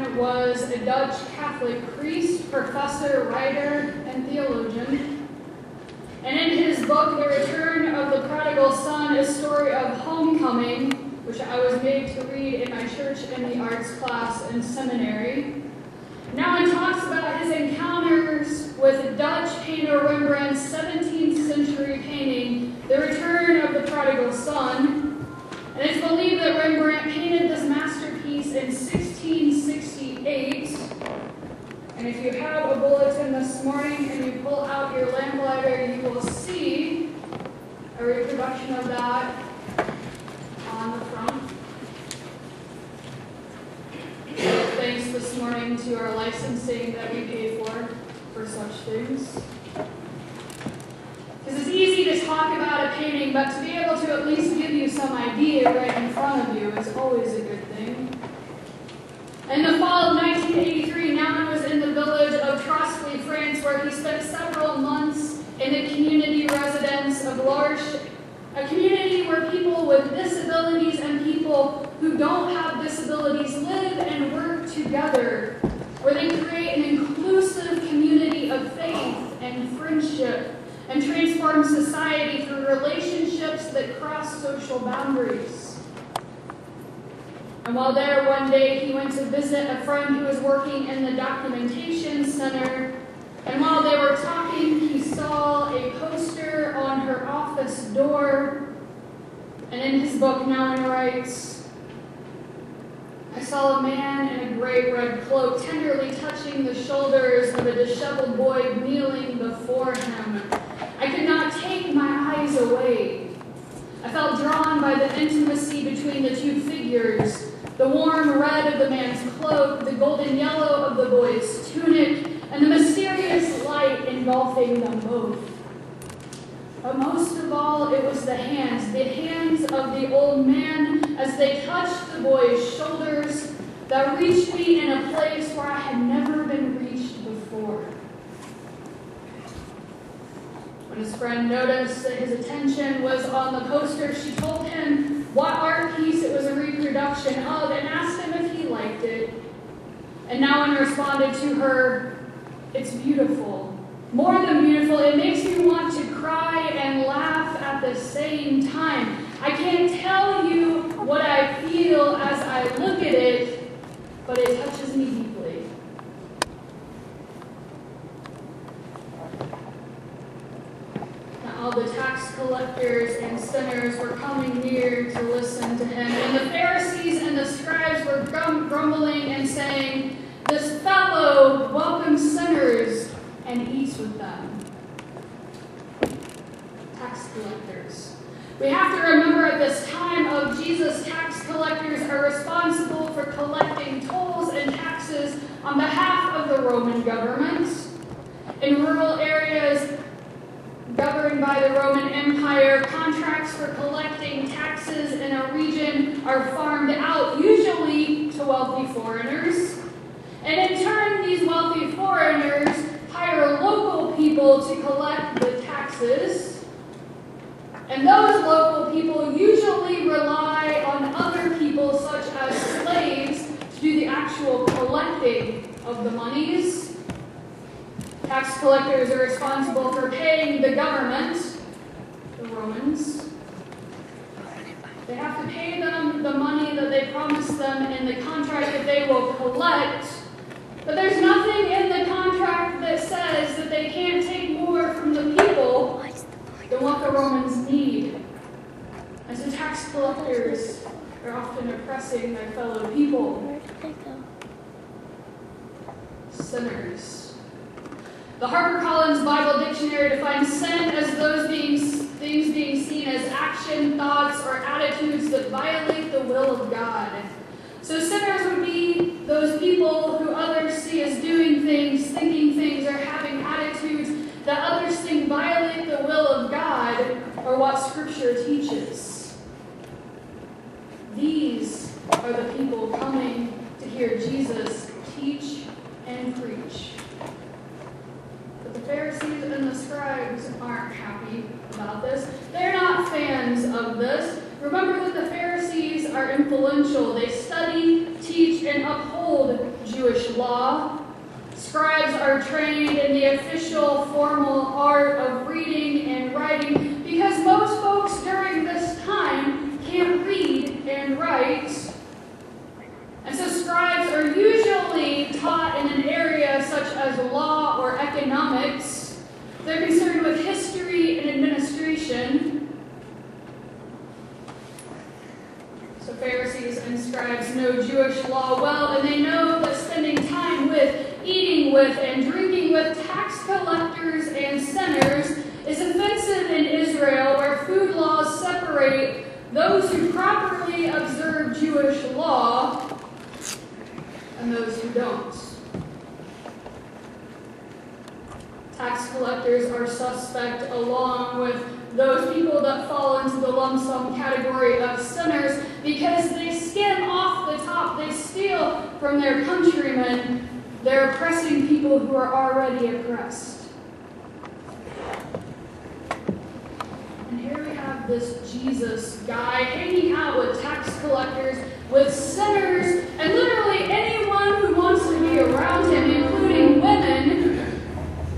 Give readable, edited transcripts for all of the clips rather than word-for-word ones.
man was a Dutch Catholic priest, professor, writer, and theologian. And in his book, The Return of the Prodigal Son, a story of homecoming, which I was made to read in my church in the arts class in seminary, now it talks about his encounters with Dutch painter Rembrandt's 17th century painting, The Return of the Prodigal Son. And it's believed that Rembrandt painted this masterpiece in 1668. And if you have a bulletin this morning and you pull out your lamplighter, you will see a reproduction of that on the front. Thanks this morning to our licensing that we pay for such things. Because it's easy to talk about a painting, but to be able to at least give you some idea right in front of you is always a good thing. In the fall of 1983, Nouwen was in the village of Trosclay, France, where he spent several months in a community residence of a community where people with disabilities and people who don't have disabilities live and work together, where they create an inclusive community of faith and friendship and transform society through relationships that cross social boundaries. And while there one day, he went to visit a friend who was working in the documentation center. And while they were talking, he saw a poster on her office door. And in his book, Nouwen writes, "I saw a man in a gray red cloak tenderly touching the shoulders of a disheveled boy kneeling before him. I could not take my eyes away. I felt drawn by the intimacy between the two figures, the warm red of the man's cloak, the golden yellow of the boy's tunic, and the mysterious light engulfing them both. But most of all, it was the hands of the old man as they touched the boy's shoulders that reached me in a place where I had never been reached before." When his friend noticed that his attention was on the poster, she told him what art piece it was a reproduction of and asked him if he liked it. And Nouwen responded to her, "It's beautiful. More than beautiful, it makes me want to cry and laugh at the same time. I can't tell you what I feel as I look at it, but it touches me deeply." Now all the tax collectors and sinners were coming near to listen to him, and the Pharisees and the scribes were grumbling and saying, "This fellow welcomes sinners and eats with them." Tax collectors. We have to remember at this time of Jesus, tax collectors are responsible for collecting tolls and taxes on behalf of the Roman government. In rural areas governed by the Roman Empire, contracts for collecting taxes in a region are farmed out, usually to wealthy foreigners. And in turn, these wealthy foreigners hire local people to collect the taxes. And those local people usually rely on other people, such as slaves, to do the actual collecting of the monies. Tax collectors are responsible for paying the government, the Romans. They have to pay them the money that they promised them in the contract that they will collect. But there's nothing in the contract that says that they can't take more from the people than what the Romans need. And so tax collectors are often oppressing their fellow people. Where did they go? Sinners. The HarperCollins Bible Dictionary defines sin as those things being seen as action, thoughts, or attitudes that violate the will of God. So sinners would be those people who others see as doing things, thinking things, or having attitudes that others think violate the will of God or what Scripture teaches. These are the people coming to hear Jesus teach and preach. But the Pharisees and the scribes aren't happy about this. They're not fans of this. Remember that the Pharisees are influential. They study, teach, and uphold Jewish law. Scribes are trained in the official formal art of reading and writing because most folks during this time can't read and write. And so scribes are usually taught in an area such as law or economics. They're concerned with history and administration. So Pharisees and scribes know Jewish law well, and they know that spending time with, eating with, and drinking with tax collectors and sinners is offensive in Israel, where food laws separate those who properly observe Jewish law and those who don't. Tax collectors are suspect along with those people that fall into the lump sum category of sinners because they skim off the top, they steal from their countrymen, they're oppressing people who are already oppressed. And here we have this Jesus guy hanging out with tax collectors, with sinners, and literally anyone who wants to be around him, including women,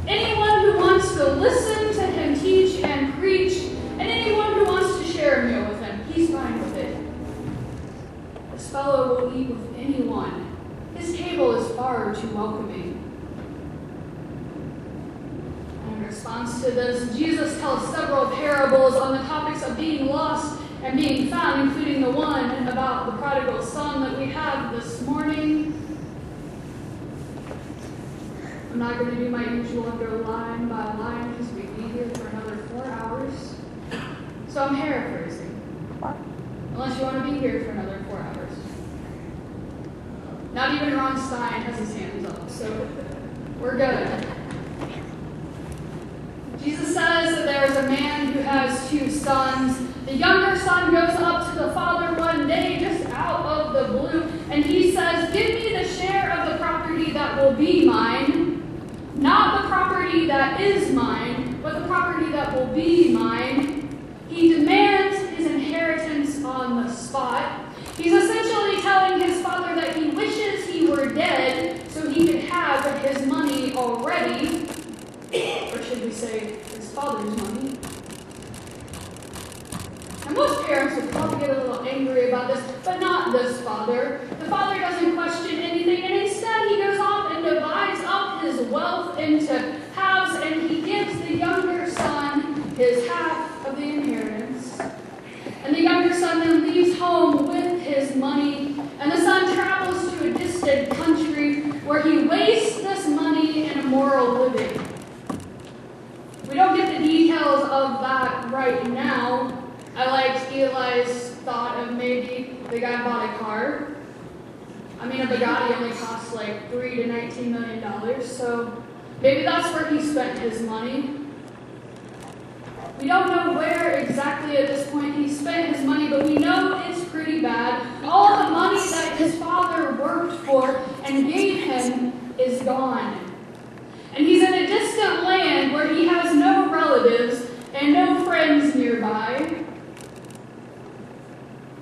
anyone who wants to listen to him teach and preach, and anyone who wants to share a meal with him. He's fine with it. This fellow will eat with anyone. His table is far too welcoming. In response to this, Jesus tells several parables on the topics of being lost and being found, including the one about the prodigal son that we have this morning. I'm not going to do my usual and go line by line because we'd be here for another 4 hours. So I'm paraphrasing. Unless you want to be here for another 4 hours. Not even Ron Stein has his hands up, so we're good. Jesus says that there is a man who has 2 sons. The younger son goes up to the father one day, just out of the blue, and he says, "Give me the share of the property that will be mine. Not the property that is mine, but the property that will be mine." He demands his inheritance on the spot. He's essentially telling his father that he wishes he were dead so he could have his money already. Or should we say, his father's money. And most parents would probably get a little angry about this, but not this father. The father doesn't question anything, and instead he goes off and divides up his wealth into halves, and he gives the younger son his half of the inheritance. And the younger son then leaves home with his money, and the son travels to a distant country where he wastes this money in immoral living. We don't get the details of that right now. I liked Eli's thought of maybe the guy bought a car. I mean, a Bugatti only costs like $3 to $19 million, so maybe that's where he spent his money. We don't know where exactly at this point he spent his money, but we know it's pretty bad. All the money that his father worked for and gave him is gone. And he's in a distant land where he has no relatives and no friends nearby.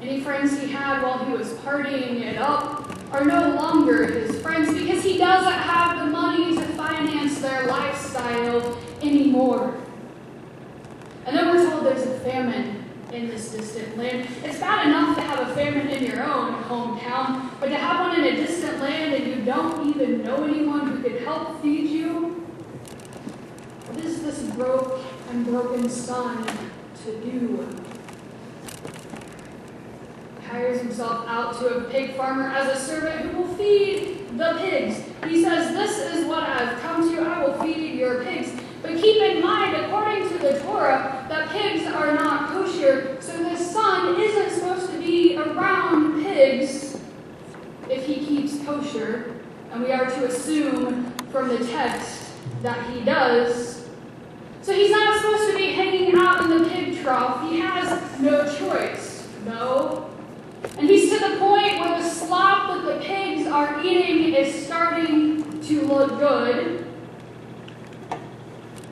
Any friends he had while he was partying it up are no longer his friends because he doesn't have the money to finance their lifestyle anymore. And then we're told there's a famine in this distant land. It's bad enough to have a famine in your own hometown, but to have one in a distant land and you don't even know anyone who could help feed you? What is this broke and broken son to do? He hires himself out to a pig farmer as a servant who will feed the pigs. He says, "This is what I've come to. I will feed your pigs." But keep in mind, according to the Torah, that pigs are not kosher, so this son isn't supposed to be around pigs if he keeps kosher, and we are to assume from the text that he does. So he's not supposed to be hanging out in the pig trough. He has no choice, no. And he's to the point where the slop that the pigs are eating is starting to look good.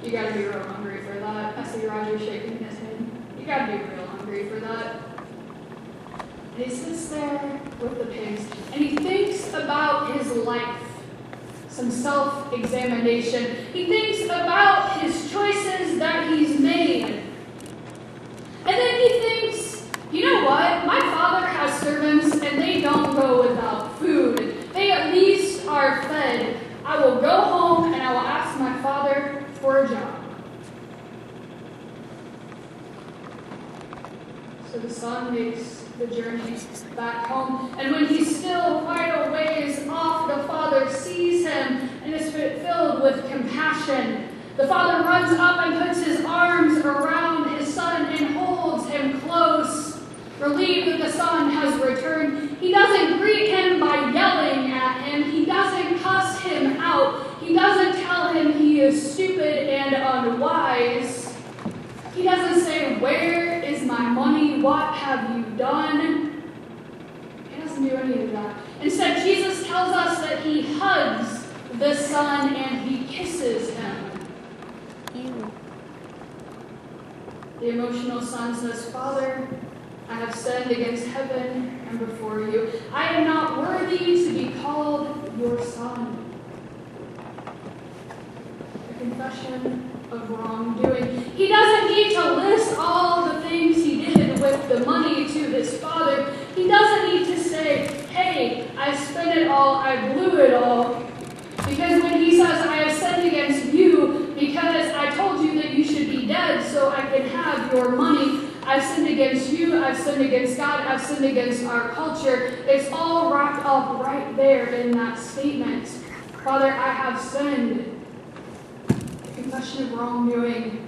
You gotta be real hungry for that. I see Roger shaking his head. You gotta be real hungry for that. And he sits there with the pigs, and he thinks about his life. Some self-examination. He thinks about his choices that he's made. And then he thinks, you know what? My father has servants, and they don't go without food. They at least are fed. I will go home, and I will ask my father for a job. So the son makes the journey back home, and when he's still quite a ways off, the father sees him and is filled with compassion. The father runs up and puts his arms around his son and holds him close. Relieved that the son has returned, he doesn't greet him by yelling at him. He doesn't cuss him out. He doesn't tell him he is stupid and unwise. He doesn't say, "Where is my money? What have you done?" He doesn't do any of that. Instead, Jesus tells us that he hugs the son and he kisses him. Ew. The emotional son says, "Father, I have sinned against heaven and before you. I am not worthy to be called your son." A confession of wrongdoing. He doesn't need to list all the things he did with the money to his father. He doesn't need to say, "Hey, I spent it all, I blew it all." Because when he says, "I have sinned against you because I told you that you should be dead so I can have your money. I've sinned against you, I've sinned against God, I've sinned against our culture." It's all wrapped up right there in that statement. Father, I have sinned. A confession of wrongdoing.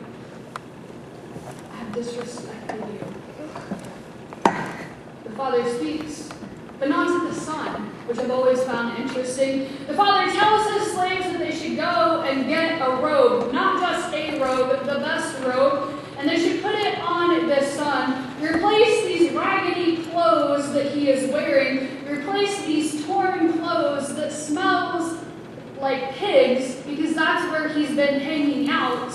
I have disrespected you. The father speaks, but not to the son, which I've always found interesting. The father tells his slaves that they should go and get a robe, not just a robe, the best robe, and they should put it on this son. Replace these raggedy clothes that he is wearing. Replace these torn clothes that smells like pigs, because that's where he's been hanging out.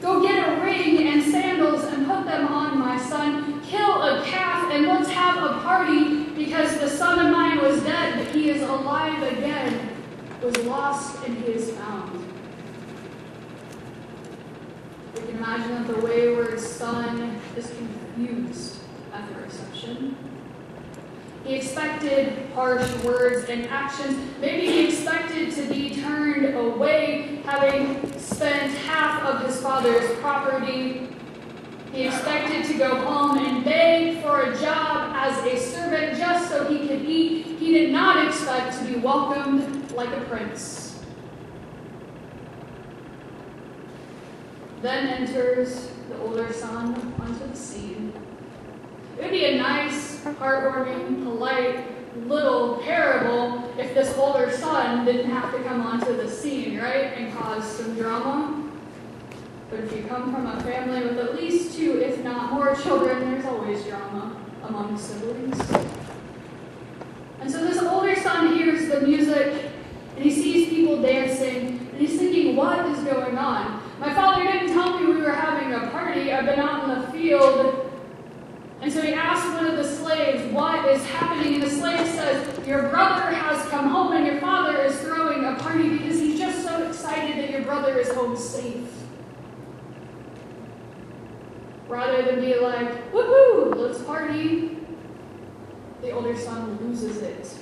Go get a ring and sandals and put them on my son. Kill a calf and let's have a party, because the son of mine was dead, but he is alive again. Was lost and he is found. We can imagine that the wayward son is confused at the reception. He expected harsh words and actions. Maybe he expected to be turned away, having spent half of his father's property. He expected to go home and beg for a job as a servant just so he could eat. He did not expect to be welcomed like a prince. Then enters the older son onto the scene. It would be a nice, heartwarming, polite little parable if this older son didn't have to come onto the scene, right, and cause some drama. But if you come from a family with at least 2, if not more children, there's always drama among siblings. And so this older son hears the music, and he sees people dancing, and he's thinking, what is going on? My father didn't tell me we were having a party. I've been out in the field. And so he asks one of the slaves, what is happening? And the slave says, your brother has come home, and your father is throwing a party because he's just so excited that your brother is home safe. Rather than be like, woohoo, let's party, the older son loses it.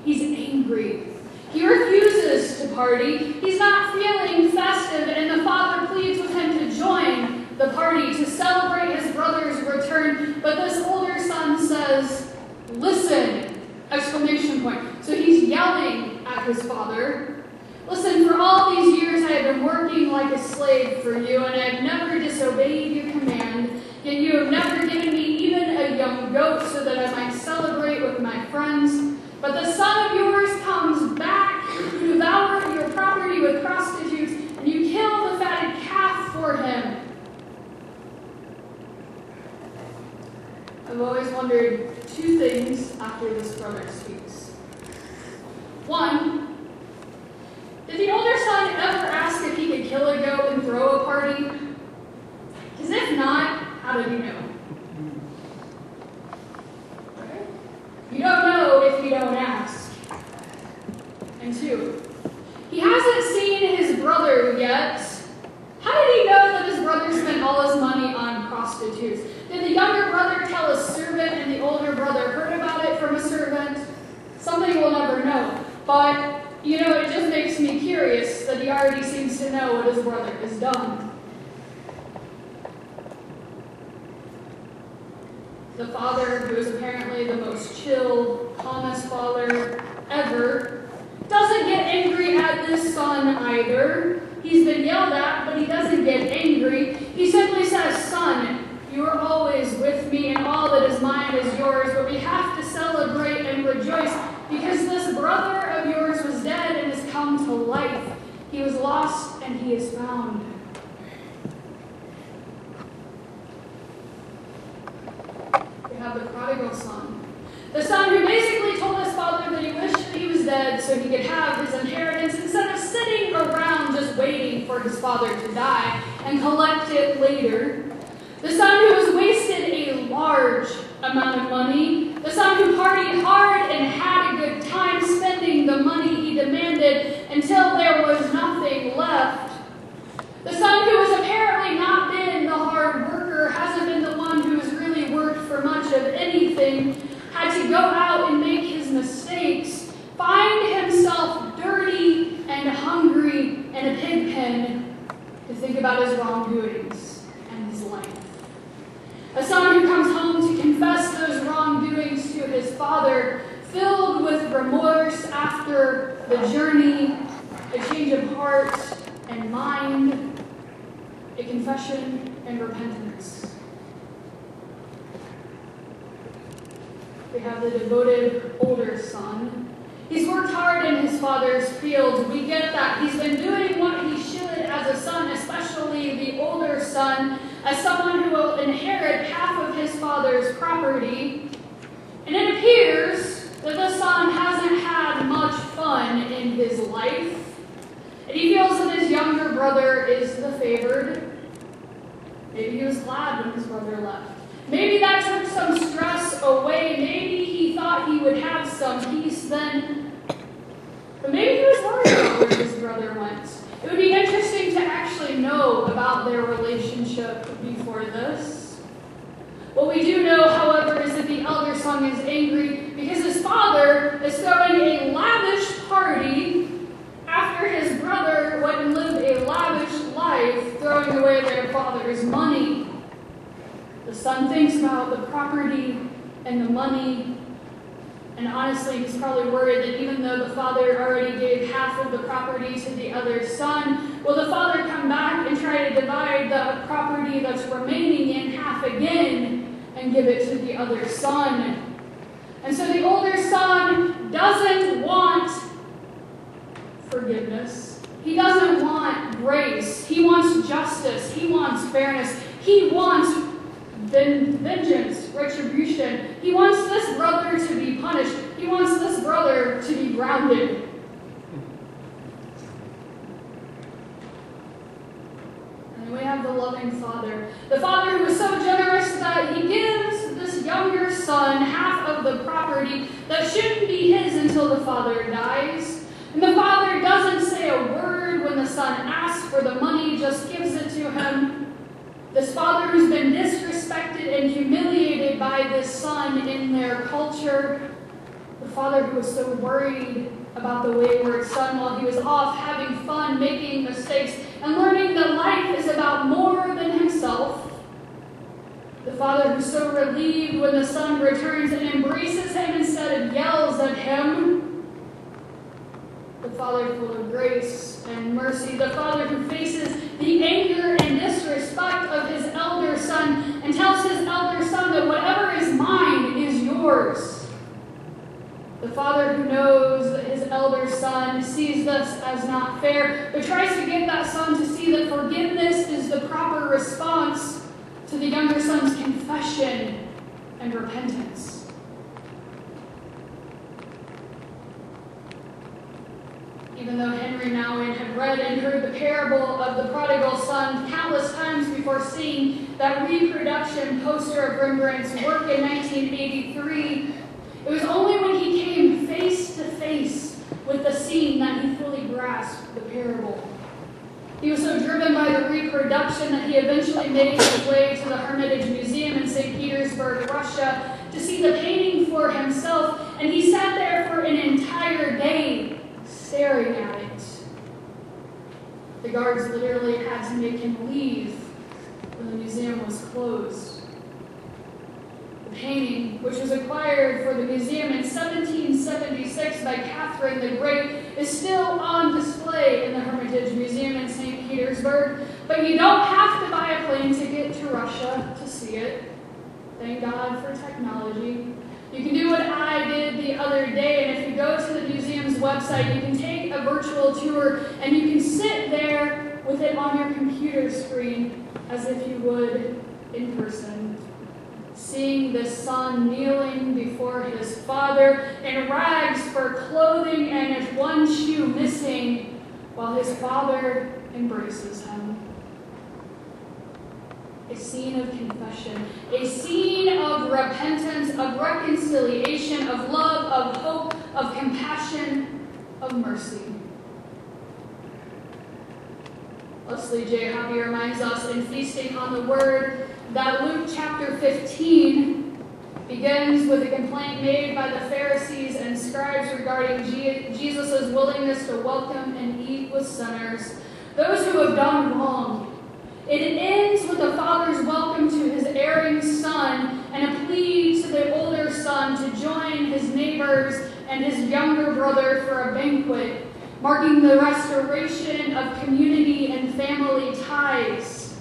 He's angry. He refuses to party. He's not feeling festive, and the father pleads with him to join the party to celebrate his brother's return. But this older son says, listen, exclamation point. So he's yelling at his father. Listen, for all these years I have been working like a slave for you, and I have never disobeyed your command. Yet you have never given me even a young goat so that I might celebrate with my friends. But the son of yours comes back to devour your property with prostitutes, and you kill the fatted calf for him. I've always wondered 2 things after this brother speaks. 1, did the older son ever ask if he could kill a goat and throw a party? Because if not, how did he know? and 2. He hasn't seen his brother yet. How did he know that his brother spent all his money on prostitutes? Did the younger brother tell a servant and the older brother heard about it from a servant? Something we'll never know. But, it just makes me curious that he already seems to know what his brother has done. The father, who is apparently the most chill, calmest father ever, doesn't get angry at this son either. He's been yelled at, but he doesn't get angry. He simply says, "Son, you are always with me, and all that is mine is yours, but we have to celebrate and rejoice because this brother of yours was dead and has come to life. He was lost and he is found." We have the prodigal son. The son who basically told his father that he wished that he was dead so he could have his inheritance instead of sitting around just waiting for his father to die and collect it later. The son who has wasted a large amount of money. The son who partied hard and had a good time spending the money he demanded until there was nothing left. The son who has apparently not been the hard worker, hasn't been the one who has really worked for much of anything, had to go out and make his mistakes, find himself dirty and hungry in a pig pen to think about his wrongdoings and his life. A son who comes home to confess those wrongdoings to his father, filled with remorse after the journey, a change of heart and mind, a confession and repentance. We have the devoted older son. He's worked hard in his father's field. We get that. He's been doing what he should as a son, especially the older son, as someone who will inherit half of his father's property. And it appears that the son hasn't had much fun in his life. And he feels that his younger brother is the favored. Maybe he was glad when his brother left. Maybe that took some stress away. Maybe he thought he would have some peace then. But maybe he was worried about where his brother went. It would be interesting to actually know about their relationship before this. What we do know, however, is that the elder son is angry because his father is throwing a lavish party after his brother went and lived a lavish life, throwing away their father's money. The son thinks about the property and the money, and honestly, he's probably worried that even though the father already gave half of the property to the other son, will the father come back and try to divide the property that's remaining in half again and give it to the other son? And so the older son doesn't want forgiveness. He doesn't want grace. He wants justice. He wants fairness. He wants vengeance, retribution. He wants this brother to be punished. He wants this brother to be grounded. And then we have the loving father. The father who is so generous that he gives this younger son half of the property that shouldn't be his until the father dies. And the father doesn't say a word when the son asks for the money, just gives it to him. This father who's been disrespected and humiliated by this son in their culture. The father who was so worried about the wayward son while he was off having fun, making mistakes, and learning that life is about more than himself. The father who's so relieved when the son returns and embraces him instead of yells at him. The father full of grace and mercy. The father who faces the anger and disrespect of his elder son and tells his elder son that whatever is mine is yours. The father who knows that his elder son sees this as not fair, but tries to get that son to see that forgiveness is the proper response to the younger son's confession and repentance. Even though Henry Nouwen had read and heard the parable of the prodigal son countless times before seeing that reproduction poster of Rembrandt's work in 1983, it was only when he came face to face with the scene that he fully grasped the parable. He was so driven by the reproduction that he eventually made his way to the Hermitage Museum in St. Petersburg, Russia, to see the painting for himself, and he sat there for an entire day staring at it. The guards literally had to make him leave when the museum was closed. The painting, which was acquired for the museum in 1776 by Catherine the Great, is still on display in the Hermitage Museum in St. Petersburg, but you don't have to buy a plane ticket to Russia to see it. Thank God for technology. You can do what I did the other day, and if you go to the museum's website, you can take a virtual tour, and you can sit there with it on your computer screen as if you would in person, seeing the son kneeling before his father in rags for clothing and his one shoe missing, while his father embraces him. A scene of confession, a scene of repentance, of reconciliation, of love, of hope, of compassion, of mercy. Leslie J. Hoppy reminds us in Feasting on the Word that Luke chapter 15 begins with a complaint made by the Pharisees and scribes regarding Jesus' willingness to welcome and eat with sinners, those who have done wrong. It ends with the father's welcome to his erring son and a plea to the older son to join his neighbors and his younger brother for a banquet, marking the restoration of community and family ties.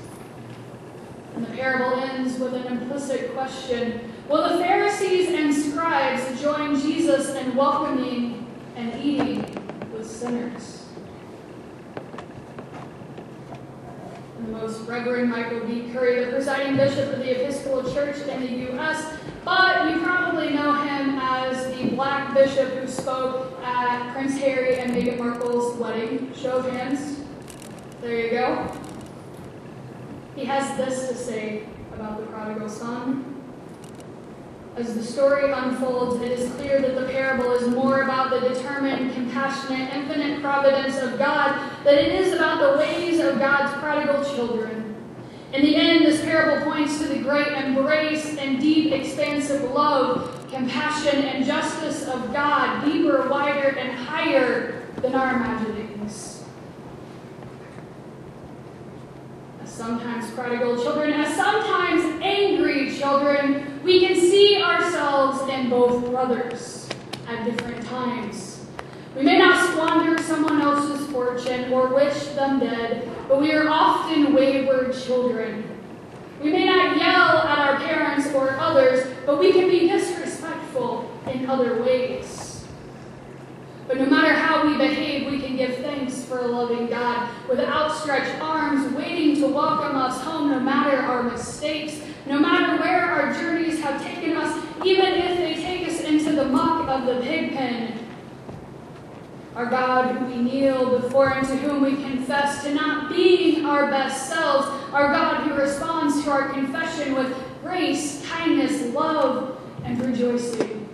And the parable ends with an implicit question: will the Pharisees and scribes join Jesus in welcoming and eating with sinners? And the Most Reverend Michael B. Curry, the presiding bishop of the Episcopal Church in the U.S., but you probably know him as the black bishop who spoke at Prince Harry and Meghan Markle's wedding. Show of hands. There you go. He has this to say about the prodigal son. As the story unfolds, it is clear that the parable is more about the determined, compassionate, infinite providence of God than it is about the ways of God's prodigal children. In the end, this parable points to the great embrace and deep, expansive love, compassion, and justice of God, deeper, wider, and higher than our imaginings. As sometimes prodigal children, as sometimes angry children, we can see ourselves in both brothers at different times. We may not squander someone else's fortune or wish them dead, but we are often wayward children. We may not yell at our parents or others, but we can be disrespectful in other ways. But no matter how we behave, we can give thanks for a loving God with outstretched arms waiting to welcome us home no matter our mistakes, no matter where our journeys have taken us, even if they take us into the muck of the pig pen. Our God who we kneel before and to whom we confess to not being our best selves, our God who responds to our confession with grace, kindness, love, and rejoicing.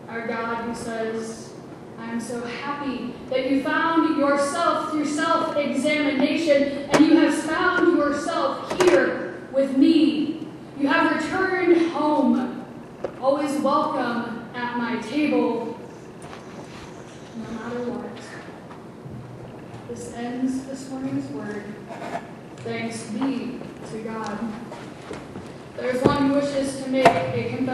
Our God who says, I am so happy that you found yourself through self-examination, and you have found yourself here with me. You have returned home, always welcome at my table, no matter what. This ends this morning's word. Thanks be to God. There's one who wishes to make a confession.